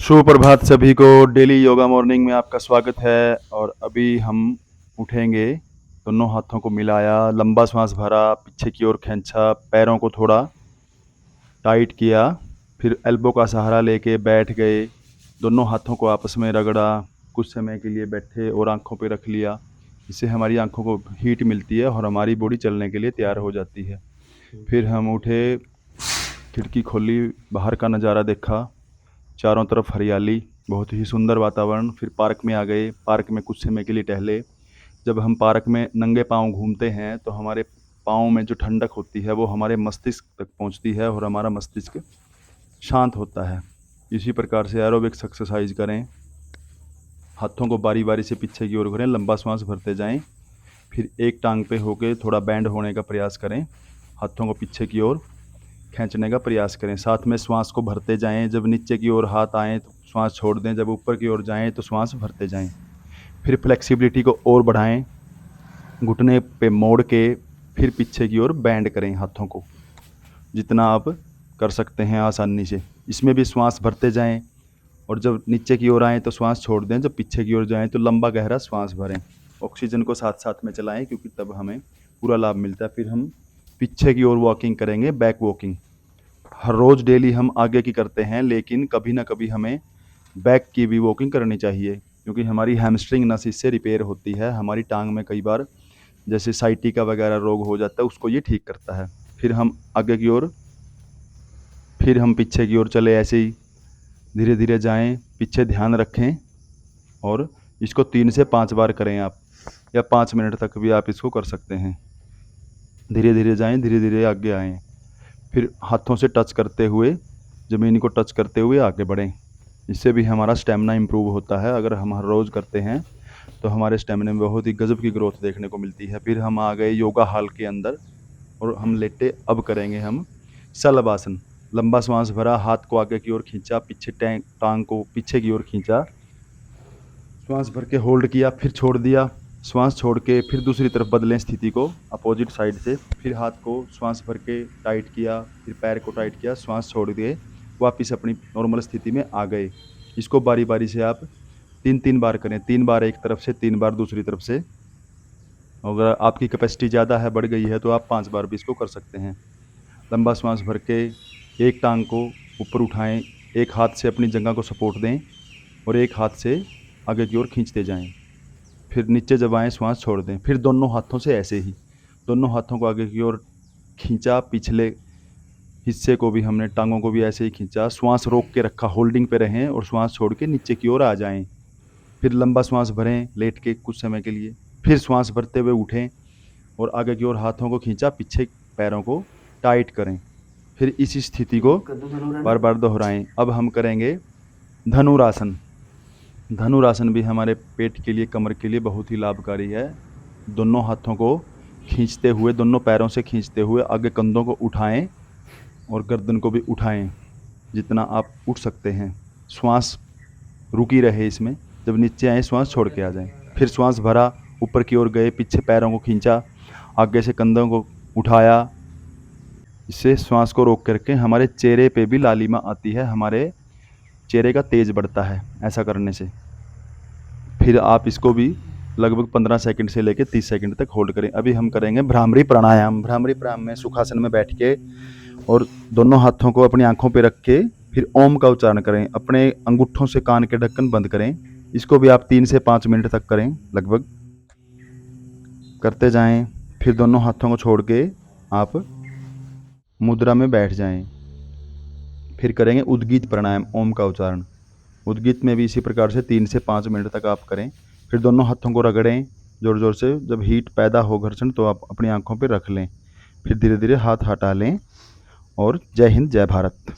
सुप्रभात सभी को। डेली योगा मॉर्निंग में आपका स्वागत है। और अभी हम उठेंगे। दोनों हाथों को मिलाया, लंबा सांस भरा, पीछे की ओर खींचा, पैरों को थोड़ा टाइट किया, फिर एल्बो का सहारा लेके बैठ गए। दोनों हाथों को आपस में रगड़ा, कुछ समय के लिए बैठे और आंखों पे रख लिया। इससे हमारी आंखों को हीट मिलती है और हमारी बॉडी चलने के लिए तैयार हो जाती है। फिर हम उठे, खिड़की खोली, बाहर का नज़ारा देखा, चारों तरफ हरियाली, बहुत ही सुंदर वातावरण। फिर पार्क में आ गए, पार्क में कुछ समय के लिए टहले। जब हम पार्क में नंगे पाँव घूमते हैं तो हमारे पाँव में जो ठंडक होती है वो हमारे मस्तिष्क तक पहुंचती है और हमारा मस्तिष्क शांत होता है। इसी प्रकार से एरोबिक्स एक्सरसाइज करें। हाथों को बारी बारी से पीछे की ओर करें, लंबा सांस भरते जाएं। फिर एक टांग पे होके थोड़ा बैंड होने का प्रयास करें, हाथों को पीछे की ओर खींचने का प्रयास करें। साथ में श्वास को भरते जाएं। जब नीचे की ओर हाथ आएँ तो श्वास छोड़ दें, जब ऊपर की ओर जाएं तो श्वास भरते जाएं। फिर फ्लेक्सिबिलिटी को और बढ़ाएं, घुटने पे मोड़ के फिर पीछे की ओर बैंड करें हाथों को, जितना आप कर सकते हैं आसानी से। इसमें भी श्वास भरते जाएं और जब नीचे की ओर आएँ तो श्वास छोड़ दें, जब पीछे की ओर जाएं तो लंबा गहरा श्वास भरें। ऑक्सीजन को साथ साथ में चलाएं क्योंकि तब हमें पूरा लाभ मिलता है। फिर हम पीछे की ओर वॉकिंग करेंगे, बैक वॉकिंग। हर रोज़ डेली हम आगे की करते हैं, लेकिन कभी ना कभी हमें बैक की भी वॉकिंग करनी चाहिए क्योंकि हमारी हैमस्ट्रिंग नस इससे रिपेयर होती है। हमारी टांग में कई बार जैसे साइटिका वगैरह रोग हो जाता है, उसको ये ठीक करता है। फिर हम आगे की ओर, फिर हम पीछे की ओर चले, ऐसे ही धीरे धीरे जाएं, पीछे ध्यान रखें। और इसको 3 से 5 बार करें आप, या 5 मिनट तक भी आप इसको कर सकते हैं। धीरे धीरे जाएं, धीरे धीरे आगे आएँ। फिर हाथों से टच करते हुए, ज़मीन को टच करते हुए आगे बढ़ें। इससे भी हमारा स्टेमिना इम्प्रूव होता है। अगर हम हर रोज़ करते हैं तो हमारे स्टेमिना में बहुत ही गजब की ग्रोथ देखने को मिलती है। फिर हम आ गए योगा हॉल के अंदर और हम लेटे। अब करेंगे हम शलभासन। लंबा सांस भरा, हाथ को आगे की ओर खींचा, पीछे टांग को पीछे की ओर खींचा, श्वास भर के होल्ड किया, फिर छोड़ दिया। श्वास छोड़ के फिर दूसरी तरफ बदलें स्थिति को, अपोजिट साइड से। फिर हाथ को श्वास भर के टाइट किया, फिर पैर को टाइट किया, श्वास छोड़ दिए, वापस अपनी नॉर्मल स्थिति में आ गए। इसको बारी बारी से आप 3-3 बार करें, 3 बार एक तरफ से, 3 बार दूसरी तरफ से। अगर आपकी कैपेसिटी ज़्यादा है, बढ़ गई है, तो आप 5 बार भी इसको कर सकते हैं। लंबा श्वास भर के एक टांग को ऊपर उठाएं, एक हाथ से अपनी जगह को सपोर्ट दें और एक हाथ से आगे की ओर खींचते जाएं। फिर नीचे जब आएँ श्वास छोड़ दें। फिर दोनों हाथों से ऐसे ही, दोनों हाथों को आगे की ओर खींचा, पिछले हिस्से को भी हमने, टांगों को भी ऐसे ही खींचा, श्वास रोक के रखा, होल्डिंग पे रहें और श्वास छोड़ के नीचे की ओर आ जाएं। फिर लंबा श्वास भरें लेट के कुछ समय के लिए, फिर श्वास भरते हुए उठें और आगे की ओर हाथों को खींचा, पीछे पैरों को टाइट करें। फिर इसी स्थिति को बार बार दोहराएं। अब हम करेंगे धनुरासन। धनुरासन भी हमारे पेट के लिए, कमर के लिए बहुत ही लाभकारी है। दोनों हाथों को खींचते हुए, दोनों पैरों से खींचते हुए आगे कंधों को उठाएं और गर्दन को भी उठाएं, जितना आप उठ सकते हैं। श्वास रुकी रहे इसमें। जब नीचे आए श्वास छोड़ के आ जाएं। फिर श्वास भरा, ऊपर की ओर गए, पीछे पैरों को खींचा, आगे से कंधों को उठाया। इससे श्वास को रोक करके हमारे चेहरे पे भी लालिमा आती है, हमारे चेहरे का तेज बढ़ता है ऐसा करने से। फिर आप इसको भी लगभग 15 सेकंड से लेकर 30 सेकंड तक होल्ड करें। अभी हम करेंगे भ्रामरी प्राणायाम। भ्रामरी प्राणायाम में सुखासन में बैठ के और दोनों हाथों को अपनी आंखों पे रख के फिर ओम का उच्चारण करें। अपने अंगूठों से कान के ढक्कन बंद करें। इसको भी आप 3 से 5 मिनट तक करें, लगभग करते जाएं। फिर दोनों हाथों को छोड़ के आप मुद्रा में बैठ जाएं। फिर करेंगे उद्गीत प्राणायाम, ओम का उच्चारण। उद्गीत में भी इसी प्रकार से 3 से 5 मिनट तक आप करें। फिर दोनों हाथों को रगड़ें ज़ोर ज़ोर से। जब हीट पैदा हो, घर्षण, तो आप अपनी आंखों पर रख लें। फिर धीरे धीरे हाथ हटा लें। और जय हिंद, जय भारत।